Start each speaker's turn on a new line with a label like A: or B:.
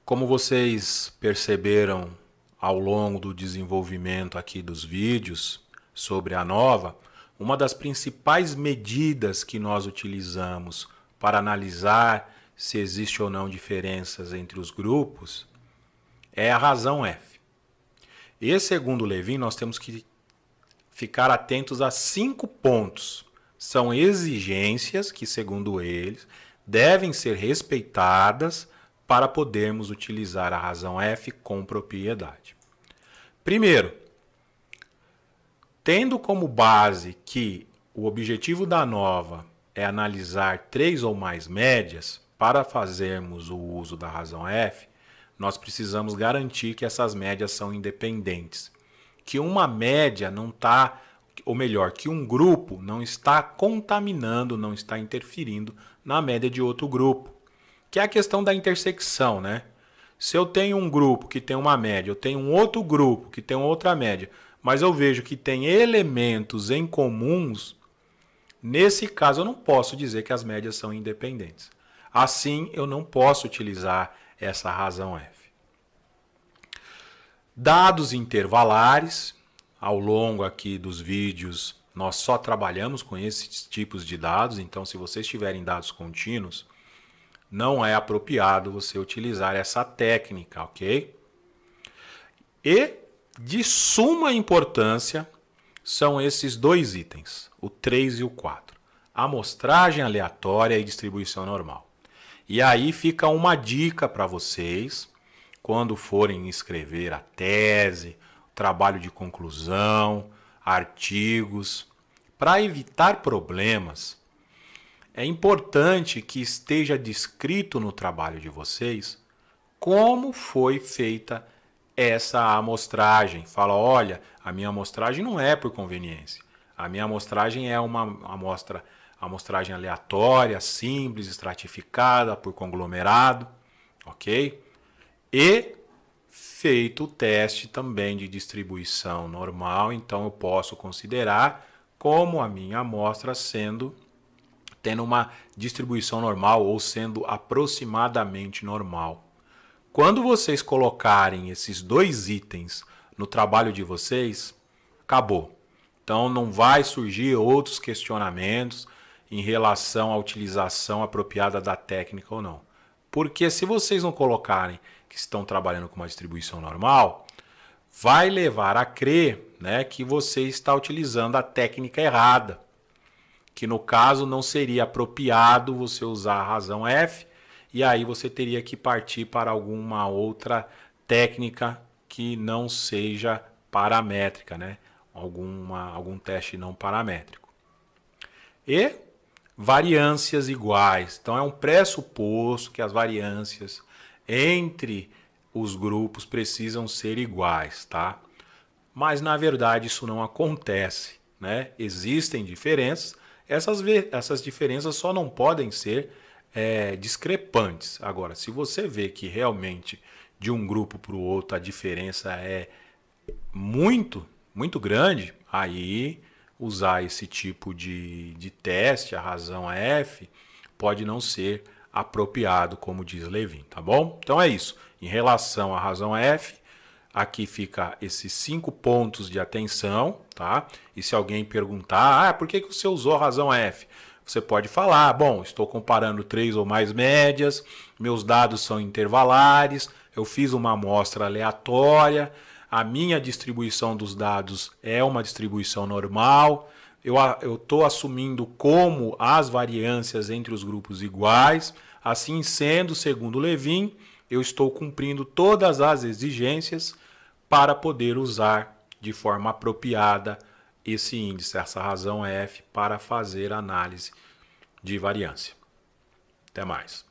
A: Como vocês perceberam ao longo do desenvolvimento aqui dos vídeos sobre a ANOVA, uma das principais medidas que nós utilizamos para analisar se existe ou não diferenças entre os grupos é a razão F. E segundo Levin, nós temos que ficar atentos a 5 pontos. São exigências que, segundo eles, devem ser respeitadas para podermos utilizar a razão F com propriedade. Primeiro, tendo como base que o objetivo da ANOVA é analisar 3 ou mais médias, para fazermos o uso da razão F, nós precisamos garantir que essas médias são independentes. Que uma média não está, ou melhor, que um grupo não está contaminando, não está interferindo na média de outro grupo. Que é a questão da intersecção, né? Se eu tenho um grupo que tem uma média, eu tenho um outro grupo que tem outra média, mas eu vejo que tem elementos em comuns, nesse caso eu não posso dizer que as médias são independentes. Assim, eu não posso utilizar essa razão F. Dados intervalares, ao longo aqui dos vídeos, nós só trabalhamos com esses tipos de dados, então se vocês tiverem dados contínuos, não é apropriado você utilizar essa técnica, ok? E de suma importância são esses 2 itens, o 3 e o 4. Amostragem aleatória e distribuição normal. E aí fica uma dica para vocês, quando forem escrever a tese, trabalho de conclusão, artigos, para evitar problemas, é importante que esteja descrito no trabalho de vocês como foi feita essa amostragem. Fala, olha, a minha amostragem não é por conveniência. A minha amostragem é uma amostragem aleatória, simples, estratificada por conglomerado, ok? E feito o teste também de distribuição normal, então eu posso considerar como a minha amostra tendo uma distribuição normal ou sendo aproximadamente normal. Quando vocês colocarem esses 2 itens no trabalho de vocês, acabou. Então não vai surgir outros questionamentos em relação à utilização apropriada da técnica ou não. Porque se vocês não colocarem que estão trabalhando com uma distribuição normal, vai levar a crer, né, que você está utilizando a técnica errada. Que no caso não seria apropriado você usar a razão F, e aí você teria que partir para alguma outra técnica que não seja paramétrica, né? Algum teste não paramétrico. E variâncias iguais. Então é um pressuposto que as variâncias entre os grupos precisam ser iguais, tá? Mas na verdade isso não acontece, né? Existem diferenças. Essas diferenças só não podem ser discrepantes. Agora, se você vê que realmente de um grupo para o outro a diferença é muito grande, aí usar esse tipo de teste, a razão F, pode não ser apropriado, como diz Levin, tá bom? Então é isso. Em relação à razão F, aqui fica esses 5 pontos de atenção, tá? E se alguém perguntar, por que você usou a razão F? Você pode falar, bom, estou comparando 3 ou mais médias, meus dados são intervalares, eu fiz uma amostra aleatória, a minha distribuição dos dados é uma distribuição normal, eu estou assumindo como as variâncias entre os grupos iguais, assim sendo, segundo Levin, eu estou cumprindo todas as exigências para poder usar de forma apropriada esse índice, essa razão F, para fazer análise de variância. Até mais.